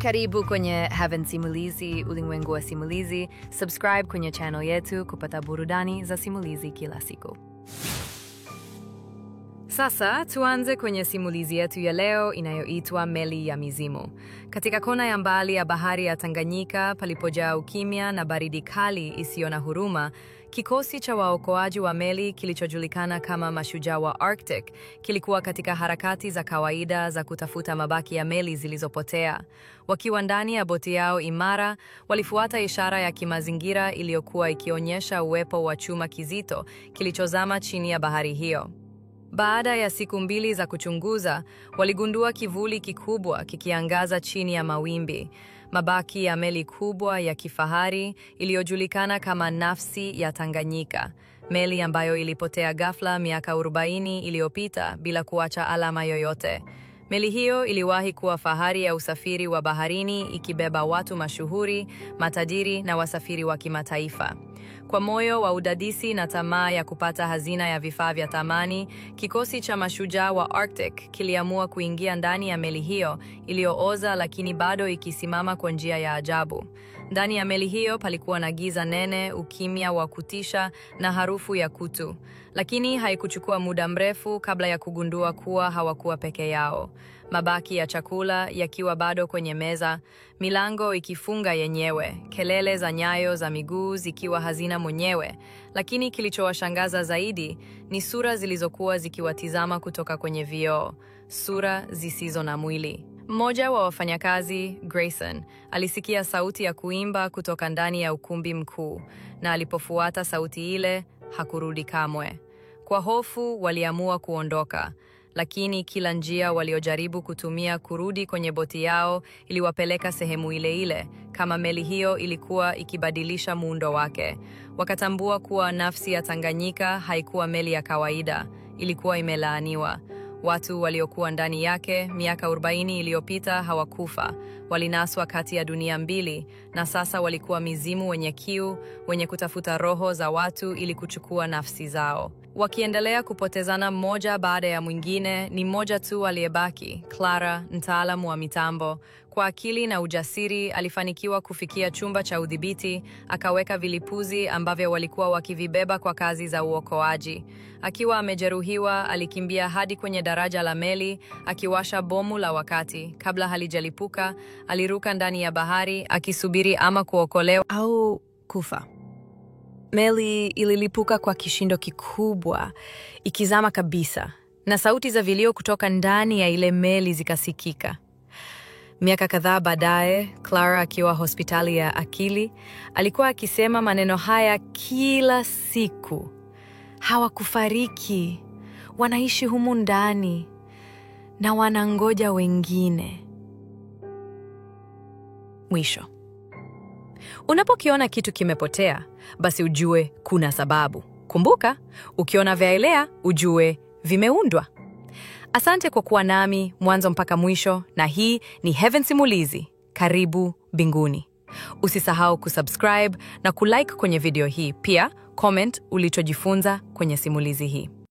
Karibu kwenye Heaven Simulizi, ulimwengu wa simulizi. Subscribe kwenye channel yetu kupata burudani za simulizi kila siku. Sasa tuanze kwenye simulizi yetu ya leo inayoitwa Meli ya Mizimu. Katika kona ya mbali ya bahari ya Tanganyika, palipojaa ukimya na baridi kali isiyo na huruma, kikosi cha waokoaji wa meli kilichojulikana kama mashujaa wa Arctic kilikuwa katika harakati za kawaida za kutafuta mabaki ya meli zilizopotea. Wakiwa ndani ya boti yao imara, walifuata ishara ya kimazingira iliyokuwa ikionyesha uwepo wa chuma kizito kilichozama chini ya bahari hiyo. Baada ya siku 2 za kuchunguza, waligundua kivuli kikubwa kikiangaza chini ya mawimbi. Mabaki ya meli kubwa ya kifahari iliyojulikana kama Nafsi ya Tanganyika, meli ambayo ilipotea ghafla miaka 40 iliyopita bila kuacha alama yoyote. Meli hiyo iliwahi kuwa fahari ya usafiri wa baharini, ikibeba watu mashuhuri, matajiri na wasafiri wa kimataifa. Kwa moyo wa udadisi na tamaa ya kupata hazina ya vifaa vya thamani, kikosi cha mashujaa wa Arctic kiliamua kuingia ndani ya meli hiyo iliyooza lakini bado ikisimama kwa njia ya ajabu. Ndani ya meli hiyo palikuwa na giza nene, ukimya wa kutisha na harufu ya kutu. Lakini haikuchukua muda mrefu kabla ya kugundua kuwa hawakuwa peke yao. Mabaki ya chakula yakiwa bado kwenye meza, milango ikifunga yenyewe, kelele za nyayo za miguu zikiwa hazina mwenyewe. Lakini kilichowashangaza zaidi ni sura zilizokuwa zikiwatizama kutoka kwenye vioo, sura zisizo na mwili. Mmoja wa wafanyakazi, Grayson, alisikia sauti ya kuimba kutoka ndani ya ukumbi mkuu, na alipofuata sauti ile, hakurudi kamwe. Kwa hofu, waliamua kuondoka, lakini kila njia waliojaribu kutumia kurudi kwenye boti yao iliwapeleka sehemu ile ile, kama meli hiyo ilikuwa ikibadilisha muundo wake. Wakatambua kuwa Nafsi ya Tanganyika haikuwa meli ya kawaida, ilikuwa imelaaniwa. Watu waliokuwa ndani yake miaka 40 iliyopita hawakufa, walinaswa kati ya dunia mbili, na sasa walikuwa mizimu wenye kiu, wenye kutafuta roho za watu ili kuchukua nafsi zao. Wakiendelea kupotezana mmoja baada ya mwingine, ni mmoja tu aliyebaki, Clara, mtaalamu wa mitambo. Kwa akili na ujasiri alifanikiwa kufikia chumba cha udhibiti, akaweka vilipuzi ambavyo walikuwa wakivibeba kwa kazi za uokoaji. Akiwa amejeruhiwa, alikimbia hadi kwenye daraja la meli, akiwasha bomu la wakati. Kabla halijalipuka, aliruka ndani ya bahari, akisubiri ama kuokolewa au kufa. Meli ililipuka kwa kishindo kikubwa, ikizama kabisa, na sauti za vilio kutoka ndani ya ile meli zikasikika. Miaka kadhaa baadaye, Clara akiwa hospitali ya akili, alikuwa akisema maneno haya kila siku. Hawakufariki, wanaishi humu ndani, na wanangoja wengine. Mwisho. Unapokiona kitu kimepotea, basi ujue kuna sababu. Kumbuka, ukiona vyaelea, ujue vimeundwa. Asante kwa kuwa nami mwanzo mpaka mwisho, na hii ni Heaven Simulizi. Karibu mbinguni. Usisahau kusubscribe na kulike kwenye video hii. Pia, comment ulichojifunza kwenye simulizi hii.